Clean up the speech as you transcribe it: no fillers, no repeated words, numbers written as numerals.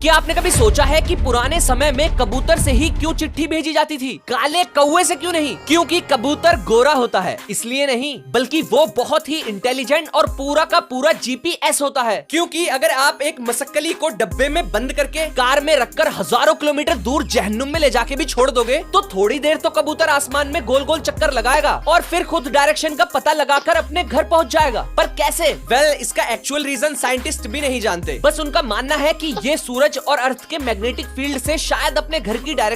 क्या आपने कभी सोचा है कि पुराने समय में कबूतर से ही क्यों चिट्ठी भेजी जाती थी, काले कौवे से क्यों नहीं? क्योंकि कबूतर गोरा होता है, इसलिए नहीं, बल्कि वो बहुत ही इंटेलिजेंट और पूरा का पूरा जीपीएस होता है। क्योंकि अगर आप एक मसक्कली को डब्बे में बंद करके कार में रखकर हजारों किलोमीटर दूर जहन्नुम में ले जाके भी छोड़ दोगे तो थोड़ी देर तो कबूतर आसमान में गोल गोल चक्कर लगाएगा और फिर खुद डायरेक्शन का पता लगाकर अपने घर पहुंच जाएगा। पर कैसे? इसका एक्चुअल रीजन साइंटिस्ट भी नहीं जानते। बस उनका मानना है कि ये सूरज और अर्थ के मैग्नेटिक फील्ड से शायद अपने घर की डायरेक्शन